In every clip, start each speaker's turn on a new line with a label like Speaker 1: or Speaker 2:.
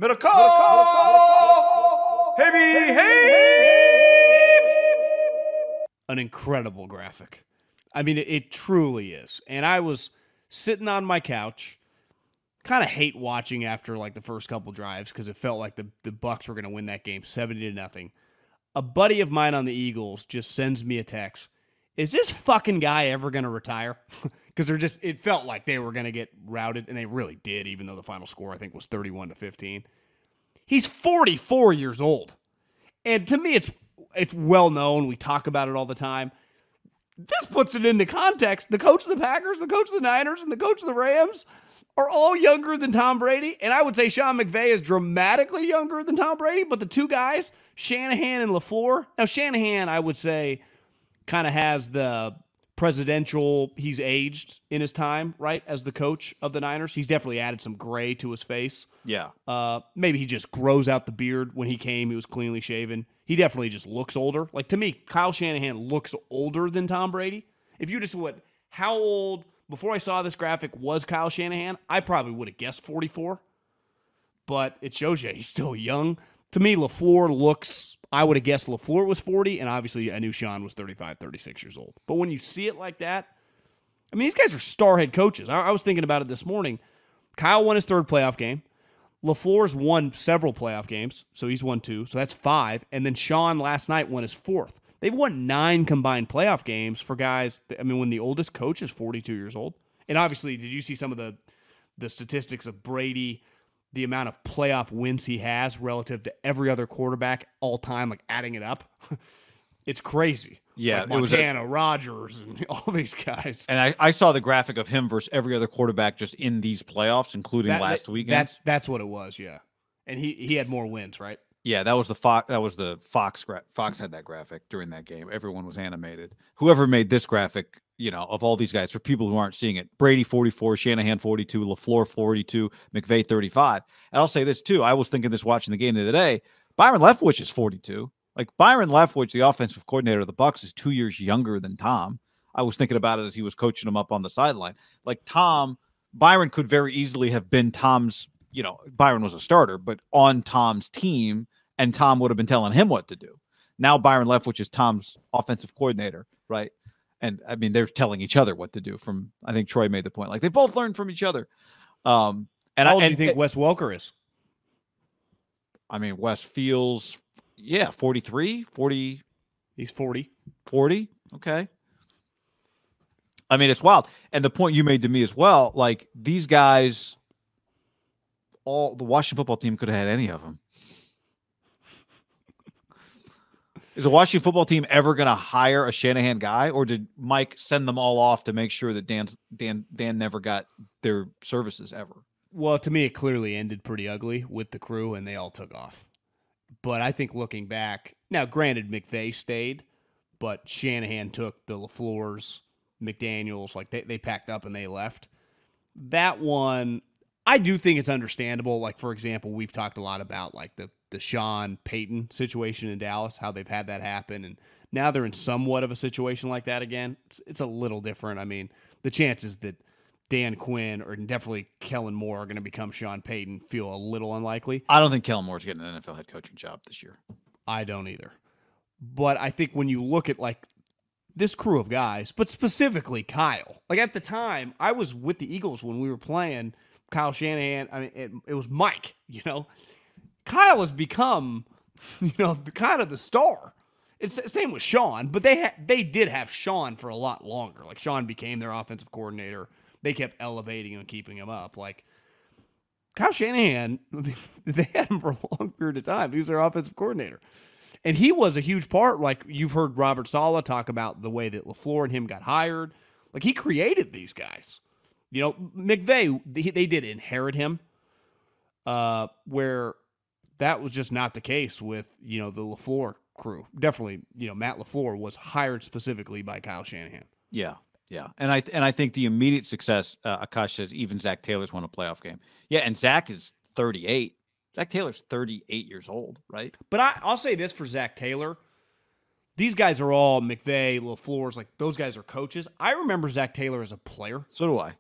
Speaker 1: MIDDLEKAUFF! An incredible graphic. I mean, it truly is. And I was sitting on my couch, kind of hate watching after like the first couple drives because it felt like the Bucs were going to win that game 70-0. A buddy of mine on the Eagles just sends me a text. Is this fucking guy ever going to retire? Because it felt like they were going to get routed, and they really did, even though the final score, I think, was 31-15. He's 44 years old. And to me, it's well known. We talk about it all the time. This puts it into context. The coach of the Packers, the coach of the Niners, and the coach of the Rams are all younger than Tom Brady. And I would say Sean McVay is dramatically younger than Tom Brady. But the two guys, Shanahan and LaFleur. Now, Shanahan, I would say, kind of has the presidential, he's aged in his time, right, as the coach of the Niners. He's definitely added some gray to his face.
Speaker 2: Yeah.
Speaker 1: Maybe he just grows out the beard. When he came, he was cleanly shaven. He definitely just looks older. Like, to me, Kyle Shanahan looks older than Tom Brady. If you just went, how old, before I saw this graphic, was Kyle Shanahan? I probably would have guessed 44. But it shows you he's still young. To me, LaFleur looks, I would have guessed LaFleur was 40, and obviously I knew Sean was 35, 36 years old. But when you see it like that, I mean, these guys are star head coaches. I was thinking about it this morning. Kyle won his third playoff game. LaFleur's won several playoff games, so he's won 2, so that's 5. And then Sean last night won his 4th. They've won 9 combined playoff games for guys, I mean, when the oldest coach is 42 years old. And obviously, did you see some of the statistics of Brady, the amount of playoff wins he has relative to every other quarterback all time, like adding it up? It's crazy.
Speaker 2: Yeah,
Speaker 1: like Montana, Rodgers, and all these guys.
Speaker 2: And I saw the graphic of him versus every other quarterback just in these playoffs, including last weekend.
Speaker 1: That's what it was, yeah. And he had more wins, right?
Speaker 2: Yeah, that was the Fox. That was the Fox. Fox had that graphic during that game. Everyone was animated. Whoever made this graphic, you know, of all these guys, for people who aren't seeing it, Brady 44, Shanahan 42, LaFleur 42, McVay 35. And I'll say this too. I was thinking this watching the game the other day. Byron Leftwich is 42. Like, Byron Leftwich, the offensive coordinator of the Bucs, is 2 years younger than Tom. I was thinking about it as he was coaching him up on the sideline. Like, Byron could very easily have been Tom's, you know, Byron was a starter, but on Tom's team, and Tom would have been telling him what to do. Now Byron Leftwich is Tom's offensive coordinator, right? And, I mean, they're telling each other what to do from, I think Troy made the point. Like, they both learned from each other.
Speaker 1: How old do you think Wes Welker is?
Speaker 2: I mean, Wes feels... Yeah, 43, 40.
Speaker 1: He's 40.
Speaker 2: 40, okay. I mean, it's wild. And the point you made to me as well, like, these guys, the Washington football team could have had any of them. Is the Washington football team ever going to hire a Shanahan guy, or did Mike send them all off to make sure that Dan never got their services ever?
Speaker 1: Well, to me, it clearly ended pretty ugly with the crew, and they all took off. But I think looking back, now granted McVay stayed, but Shanahan took the LaFleur's, McDaniels, like they packed up and they left. That one, I do think it's understandable. Like, for example, we've talked a lot about like the Sean Payton situation in Dallas, how they've had that happen, and now they're in somewhat of a situation like that again. It's a little different. I mean, the chances that Dan Quinn or definitely Kellen Moore are going to become Sean Payton feel a little unlikely.
Speaker 2: I don't think Kellen Moore's getting an NFL head coaching job this year.
Speaker 1: I don't either. But I think when you look at like this crew of guys, but specifically Kyle, like at the time I was with the Eagles when we were playing Kyle Shanahan. I mean, it was Mike, you know. Kyle has become, you know, kind of the star. It's the same with Sean, but they did have Sean for a lot longer. Like, Sean became their offensive coordinator. They kept elevating him and keeping him up. Like, Kyle Shanahan, they had him for a long period of time. He was their offensive coordinator. And he was a huge part. Like, you've heard Robert Saleh talk about the way that LaFleur and him got hired. Like, he created these guys. You know, McVay, they did inherit him, where that was just not the case with, you know, the LaFleur crew. Definitely, you know, Matt LaFleur was hired specifically by Kyle Shanahan.
Speaker 2: Yeah. Yeah, and I think the immediate success, Akash says, even Zach Taylor's won a playoff game. Yeah, and Zach is 38. Zach Taylor's 38 years old, right?
Speaker 1: But I'll say this for Zach Taylor. These guys are all McVay, LaFleur's, like, those guys are coaches. I remember Zach Taylor as a player.
Speaker 2: So do I.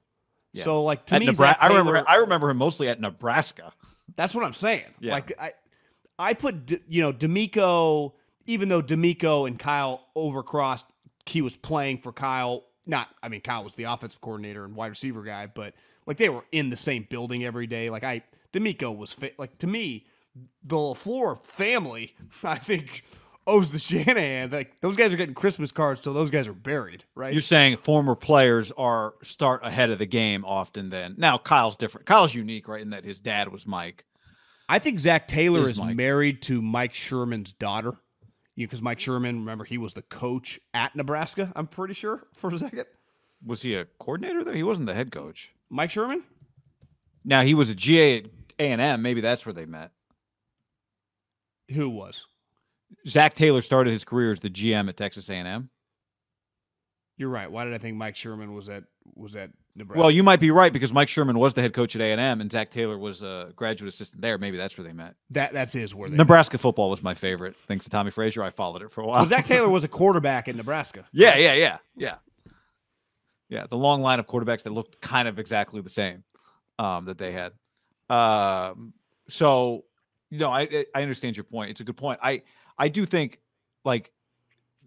Speaker 1: Yeah. So, like, to
Speaker 2: at
Speaker 1: me,
Speaker 2: I remember him mostly at Nebraska.
Speaker 1: That's what I'm saying.
Speaker 2: Yeah.
Speaker 1: Like I put D'Amico, even though D'Amico and Kyle overcrossed, he was playing for Kyle. Kyle was the offensive coordinator and wide receiver guy, but like they were in the same building every day. Like D'Amico was to me, the LaFleur family, I think, owes the Shanahan. Like those guys are getting Christmas cards till those guys are buried, right?
Speaker 2: You're saying former players start ahead of the game often. Then now Kyle's different. Kyle's unique, right? In that his dad was Mike.
Speaker 1: I think Zach Taylor is married to Mike Sherman's daughter. Because Mike Sherman, remember, he was the coach at Nebraska, I'm pretty sure, for a second.
Speaker 2: Was he a coordinator there? He wasn't the head coach.
Speaker 1: Mike Sherman?
Speaker 2: Now, he was a GA at A&M. Maybe that's where they met.
Speaker 1: Who was?
Speaker 2: Zach Taylor started his career as the GM at Texas A&M.
Speaker 1: You're right. Why did I think Mike Sherman was at Nebraska?
Speaker 2: Well, you might be right because Mike Sherman was the head coach at A&M and Zach Taylor was a graduate assistant there. Maybe that's where they met.
Speaker 1: That's where they
Speaker 2: Nebraska met. Football was my favorite. Thanks to Tommy Frazier, I followed it for a while.
Speaker 1: Well, Zach Taylor was a quarterback at Nebraska.
Speaker 2: Yeah. The long line of quarterbacks that looked kind of exactly the same that they had. So, I understand your point. It's a good point. I do think, like,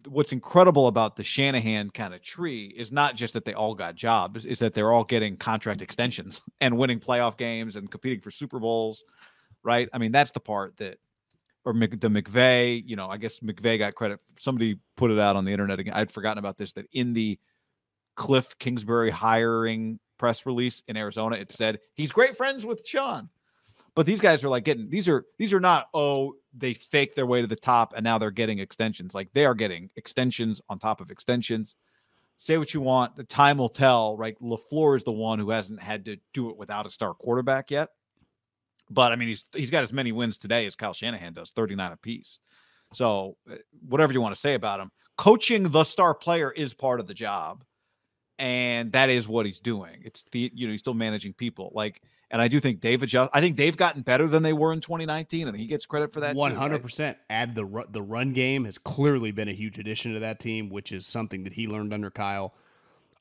Speaker 2: what's incredible about the Shanahan kind of tree is not just that they all got jobs, is that they're all getting contract extensions and winning playoff games and competing for Super Bowls, right? I mean, that's the part that, or the McVay, I guess McVay got credit. Somebody put it out on the internet again. I'd forgotten about this, that in the Cliff Kingsbury hiring press release in Arizona, it said he's great friends with Sean. But these guys are like these are not, they fake their way to the top and now they're getting extensions. Like they are getting extensions on top of extensions. Say what you want. The time will tell, right? LaFleur is the one who hasn't had to do it without a star quarterback yet. But I mean, he's got as many wins today as Kyle Shanahan does, 39 apiece. So whatever you want to say about him, coaching the star player is part of the job. And that is what he's doing. It's he's still managing people. And I do think I think they've gotten better than they were in 2019, and he gets credit for that.
Speaker 1: 100%. Right? Add the run game has clearly been a huge addition to that team, which is something that he learned under Kyle.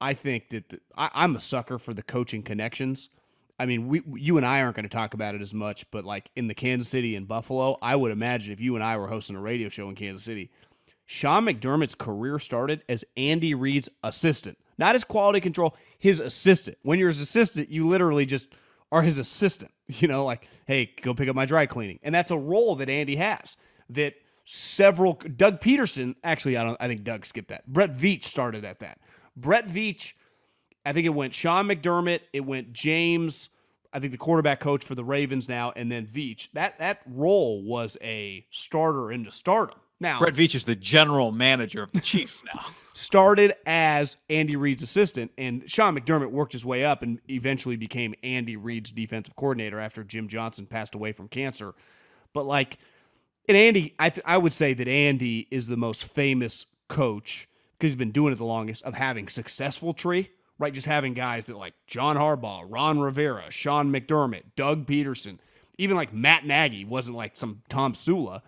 Speaker 1: I think that I'm a sucker for the coaching connections. I mean, you and I aren't going to talk about it as much, but like in the Kansas City and Buffalo, I would imagine if you and I were hosting a radio show in Kansas City, Sean McDermott's career started as Andy Reid's assistant, not his quality control, his assistant. When you're his assistant, you literally just are his assistant, like, hey, go pick up my dry cleaning. And that's a role that Andy has that Doug Peterson, actually, I think Doug skipped that. Brett Veach started at that. Brett Veach, I think it went Sean McDermott, it went James, I think the quarterback coach for the Ravens now, and then Veach. That role was a starter into stardom. Now,
Speaker 2: Brett Veach is the general manager of the Chiefs now.
Speaker 1: Started as Andy Reid's assistant, and Sean McDermott worked his way up and eventually became Andy Reid's defensive coordinator after Jim Johnson passed away from cancer. But Andy, I would say that Andy is the most famous coach because he's been doing it the longest of having successful tree, right? Just having guys that like John Harbaugh, Ron Rivera, Sean McDermott, Doug Peterson, even like Matt Nagy wasn't like some Tom Sula,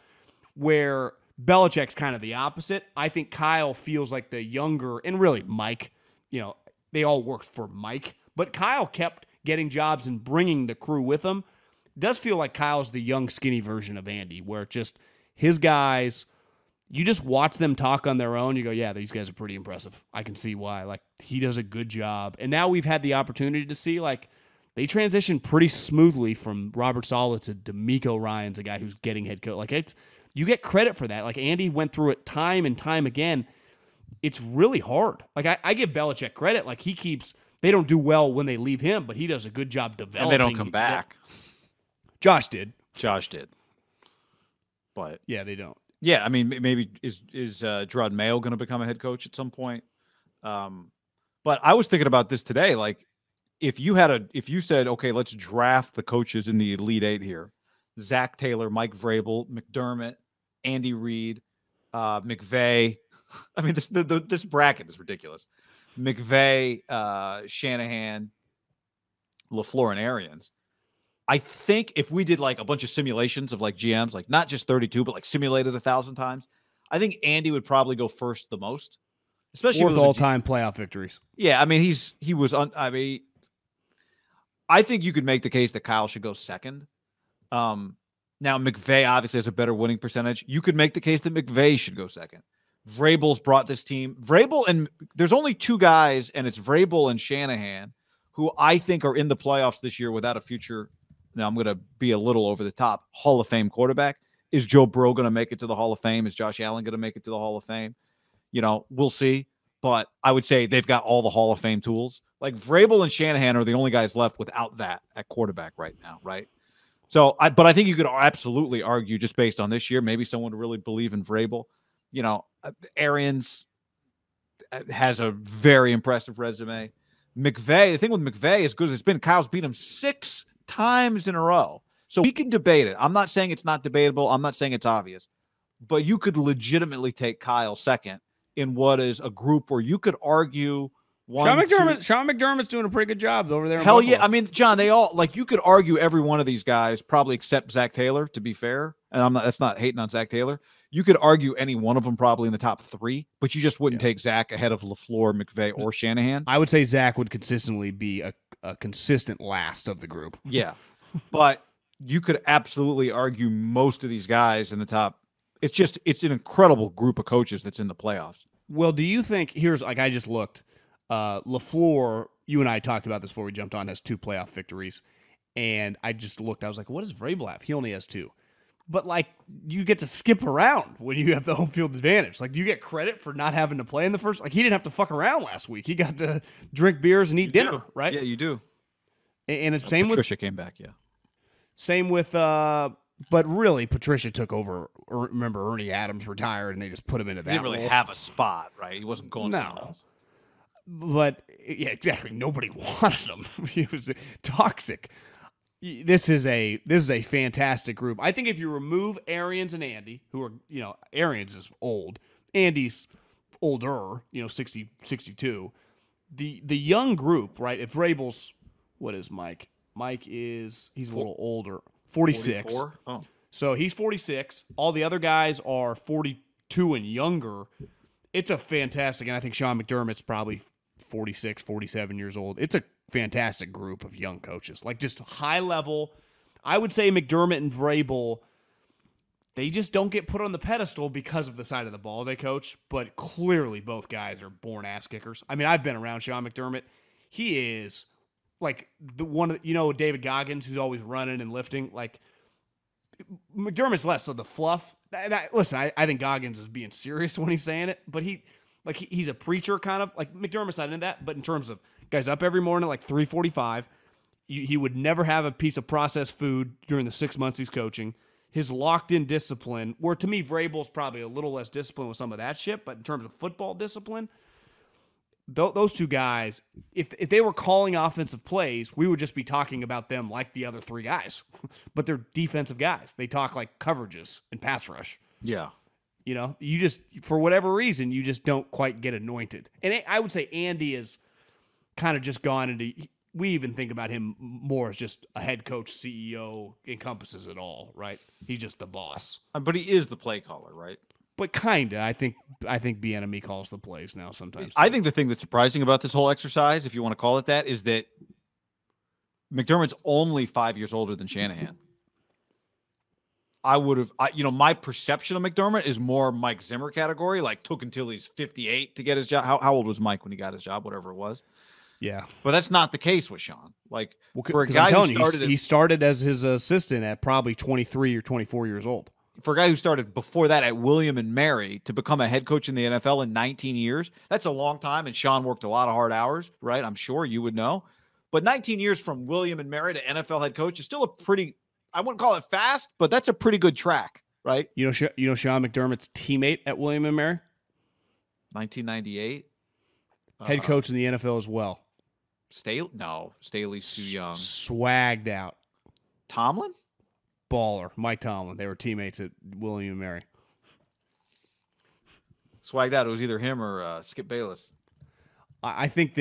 Speaker 1: where Belichick's kind of the opposite. I think Kyle feels like the younger, and really Mike, they all worked for Mike, but Kyle kept getting jobs and bringing the crew with him. It does feel like Kyle's the young, skinny version of Andy, where just his guys, you just watch them talk on their own. You go, yeah, these guys are pretty impressive. I can see why. Like, he does a good job. And now we've had the opportunity to see, they transitioned pretty smoothly from Robert Saleh to D'Amico Ryan's a guy who's getting head coach. You get credit for that. Like, Andy went through it time and time again. It's really hard. Like, I give Belichick credit. Like, they don't do well when they leave him, but he does a good job developing.
Speaker 2: And they don't come back.
Speaker 1: Josh did.
Speaker 2: But
Speaker 1: yeah, they don't.
Speaker 2: Yeah, I mean, maybe is Gerard Mayo going to become a head coach at some point? But I was thinking about this today. Like, if you said, okay, let's draft the coaches in the Elite Eight here: Zach Taylor, Mike Vrabel, McDermott, Andy Reid, McVay. I mean, this bracket is ridiculous. McVay, Shanahan, LaFleur, and Arians. I think if we did like a bunch of simulations of like GMs, like not just 32, but like simulated 1,000 times, I think Andy would probably go first the most, especially
Speaker 1: with all-time playoff victories.
Speaker 2: Yeah, I mean, I think you could make the case that Kyle should go second. Now McVay obviously has a better winning percentage. You could make the case that McVay should go second. Vrabel's brought this team. There's only two guys, and it's Vrabel and Shanahan, who I think are in the playoffs this year without a future. Now I'm going to be a little over the top. Hall of Fame quarterback. Is Joe Burrow going to make it to the Hall of Fame? Is Josh Allen going to make it to the Hall of Fame? We'll see. But I would say they've got all the Hall of Fame tools. Like Vrabel and Shanahan are the only guys left without that at quarterback right now, right? So, but I think you could absolutely argue just based on this year, maybe someone to really believe in Vrabel. Arians has a very impressive resume. McVay, the thing with McVay, as good as it's been, Kyle's beat him 6 times in a row. So we can debate it. I'm not saying it's not debatable. I'm not saying it's obvious. But you could legitimately take Kyle second in what is a group where you could argue
Speaker 1: Sean McDermott's doing a pretty good job over there.
Speaker 2: Hell yeah. I mean, John, they all, like, you could argue every one of these guys, probably except Zach Taylor, to be fair. And that's not hating on Zach Taylor. You could argue any one of them probably in the top 3, but you just wouldn't take Zach ahead of LaFleur, McVay, or Shanahan.
Speaker 1: I would say Zach would consistently be a consistent last of the group.
Speaker 2: Yeah. But you could absolutely argue most of these guys in the top. It's an incredible group of coaches that's in the playoffs.
Speaker 1: Well, do you think, I just looked, LaFleur, you and I talked about this before we jumped on, has 2 playoff victories. And I just looked, I was like, what does Vrabel have? He only has 2. But, like, you get to skip around when you have the home field advantage. Like, do you get credit for not having to play in the first? Like, he didn't have to fuck around last week. He got to drink beers and eat dinner, right?
Speaker 2: Yeah, you do.
Speaker 1: And it's same
Speaker 2: Patricia came back, yeah.
Speaker 1: Same with, but really, Patricia took over. Remember, Ernie Adams retired, and they just put him into that.
Speaker 2: He didn't really have a spot, right? He wasn't going somewhere else.
Speaker 1: But, yeah, exactly. Nobody wanted him. He was toxic. This is a fantastic group. I think if you remove Arians and Andy, who are, Arians is old. Andy's older, 60, 62. The young group, right? If Vrabel's, what is Mike? Mike he's a little older. 46.
Speaker 2: 44? Oh.
Speaker 1: So he's 46. All the other guys are 42 and younger. It's a fantastic, and I think Sean McDermott's probably 46, 47 years old. It's a fantastic group of young coaches. Like, just high level. I would say McDermott and Vrabel, they just don't get put on the pedestal because of the side of the ball they coach, but clearly both guys are born ass kickers. I mean, I've been around Sean McDermott. He is like the one, David Goggins, who's always running and lifting. Like, McDermott's less of the fluff. And I think Goggins is being serious when he's saying it, but he's a preacher kind of. Like, McDermott's not into that, but in terms of guys up every morning at like 3:45, he would never have a piece of processed food during the 6 months he's coaching. His locked-in discipline, where to me Vrabel's probably a little less disciplined with some of that shit, but in terms of football discipline, those two guys, if they were calling offensive plays, we would just be talking about them like the other 3 guys. But they're defensive guys. They talk like coverages and pass rush.
Speaker 2: Yeah.
Speaker 1: You just, for whatever reason, you just don't quite get anointed. And I would say Andy is kind of just gone into, we even think about him more as just a head coach, CEO, encompasses it all, right? He's just the boss.
Speaker 2: But he is the play caller, right?
Speaker 1: But kind of. I think Bieniemy calls the plays now sometimes.
Speaker 2: I think the thing that's surprising about this whole exercise, if you want to call it that, is that McDermott's only 5 years older than Shanahan. My perception of McDermott is more Mike Zimmer category, like took until he's 58 to get his job. How old was Mike when he got his job? Whatever it was.
Speaker 1: Yeah.
Speaker 2: But that's not the case with Sean. Like,
Speaker 1: for a guy he started as his assistant at probably 23 or 24 years old.
Speaker 2: For a guy who started before that at William and Mary to become a head coach in the NFL in 19 years, that's a long time. And Sean worked a lot of hard hours, right? I'm sure you would know. But 19 years from William and Mary to NFL head coach is still a pretty, I wouldn't call it fast, but that's a pretty good track, right?
Speaker 1: You know Sean McDermott's teammate at William and Mary?
Speaker 2: 1998.
Speaker 1: Head coach in the NFL as well.
Speaker 2: Staley's too young.
Speaker 1: Swagged out.
Speaker 2: Tomlin?
Speaker 1: Baller. Mike Tomlin. They were teammates at William and Mary.
Speaker 2: Swagged out. It was either him or Skip Bayless.
Speaker 1: I think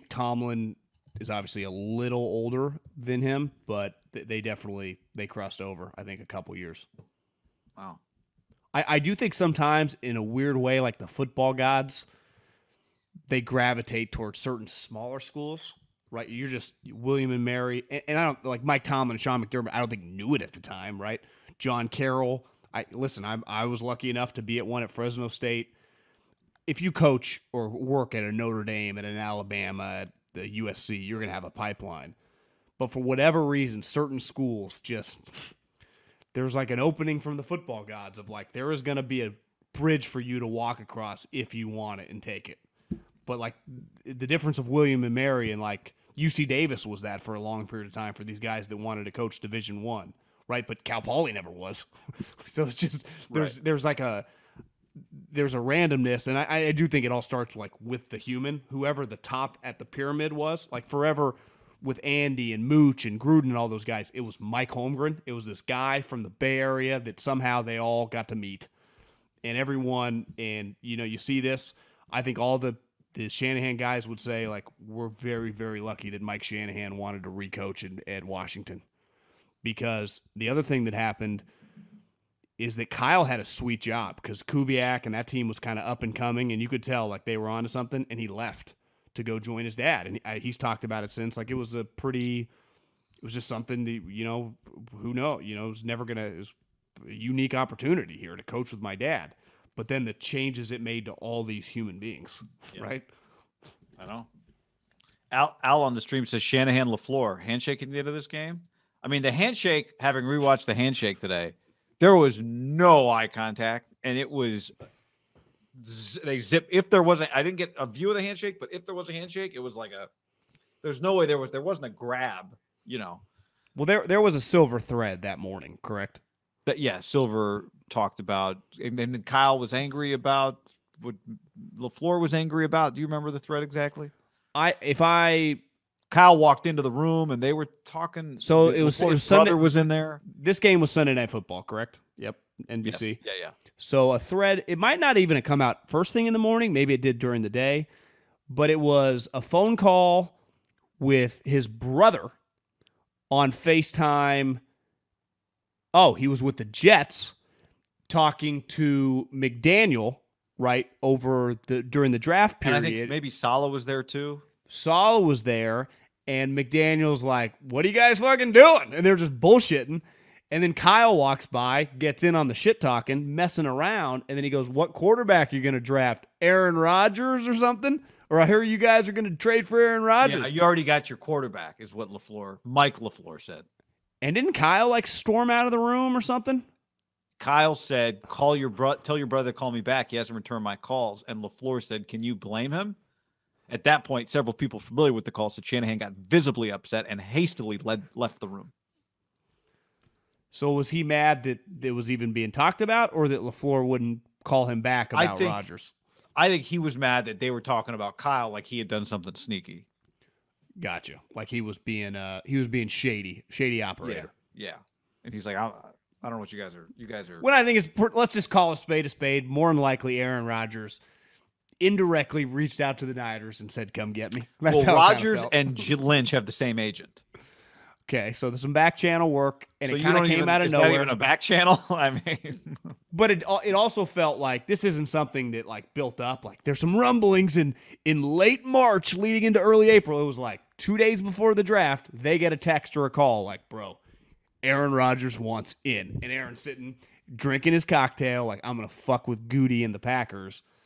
Speaker 1: Tomlin is obviously a little older than him, but they crossed over, I think, a couple years.
Speaker 2: Wow.
Speaker 1: I do think sometimes, in a weird way, like the football gods, they gravitate towards certain smaller schools. right? You're just William and Mary, and I don't like Mike Tomlin and Sean McDermott. I don't think knew it at the time, right? John Carroll. I was lucky enough to be at one at Fresno State. If you coach or work at a Notre Dame, at an Alabama, at the USC, you're gonna have a pipeline. But for whatever reason, certain schools just there's like an opening from the football gods of like there is gonna be a bridge for you to walk across if you want it and take it. But like the difference of William and Mary and like UC Davis was that for a long period of time for these guys that wanted to coach Division I, right? But Cal Poly never was. So it's just there's a randomness, and I do think it all starts like with the human, whoever the top at the pyramid was. Like forever with Andy and Mooch and Gruden and all those guys, it was Mike Holmgren. It was this guy from the Bay Area that somehow they all got to meet. And everyone, and you see this, I think all the Shanahan guys would say, like, we're very, very lucky that Mike Shanahan wanted to recoach at Washington. Because the other thing that happened is that Kyle had a sweet job because Kubiak and that team was kind of up and coming, and you could tell, like, they were onto something, and he left to go join his dad. And he's talked about it since. Like, it was just something that, who knows? It was never going to, it was a unique opportunity here to coach with my dad. But then the changes it made to all these human beings, right?
Speaker 2: I know. Al on the stream says Shanahan LaFleur handshake at the end of this game. I mean, the handshake, having rewatched the handshake today, there was no eye contact, and it was they zip. If there wasn't, I didn't get a view of the handshake, but if there was a handshake, it was like there's no way there wasn't a grab,
Speaker 1: Well, there was a silver thread that morning, correct?
Speaker 2: Silver talked about, and then Kyle was angry about what LaFleur was angry about. Do you remember the thread exactly? Kyle walked into the room and they were talking.
Speaker 1: So it was
Speaker 2: Sunday. Brother was in there.
Speaker 1: This game was Sunday Night Football, correct? Yep, NBC.
Speaker 2: Yes. Yeah.
Speaker 1: So a thread. It might not even have come out first thing in the morning. Maybe it did during the day, but it was a phone call with his brother on FaceTime. Oh, he was with the Jets talking to McDaniel, right, during the draft period.
Speaker 2: And I think maybe Saleh was there too.
Speaker 1: Saleh was there, and McDaniel's like, what are you guys fucking doing? And they're just bullshitting. And then Kyle walks by, gets in on the shit talking, messing around, and then he goes, what quarterback are you going to draft? Aaron Rodgers or something? Or I hear you guys are going to trade for Aaron Rodgers.
Speaker 2: Yeah, you already got your quarterback, is what Mike LaFleur said.
Speaker 1: And didn't Kyle like storm out of the room or something?
Speaker 2: Kyle said, tell your brother to call me back. He hasn't returned my calls. And LaFleur said, can you blame him? At that point, several people familiar with the call said Shanahan got visibly upset and hastily left the room.
Speaker 1: So was he mad that it was even being talked about, or that LaFleur wouldn't call him back about Rodgers?
Speaker 2: I think he was mad that they were talking about Kyle like he had done something sneaky.
Speaker 1: Gotcha. Like he was being shady operator.
Speaker 2: Yeah. And he's like, I don't know what you guys are.
Speaker 1: What I think is, let's just call a spade. More than likely, Aaron Rodgers indirectly reached out to the Niners and said, come get me.
Speaker 2: That's how Rodgers and Lynch have the same agent.
Speaker 1: Okay, so there's some back channel work, and
Speaker 2: so
Speaker 1: it kind of came out of nowhere.
Speaker 2: Is that even a back channel? I mean,
Speaker 1: but it also felt like this isn't something that like built up. Like there's some rumblings in late March leading into early April. It was like 2 days before the draft, they get a text or a call like, bro, Aaron Rodgers wants in. And Aaron's sitting, drinking his cocktail like, I'm going to fuck with Goody and the Packers.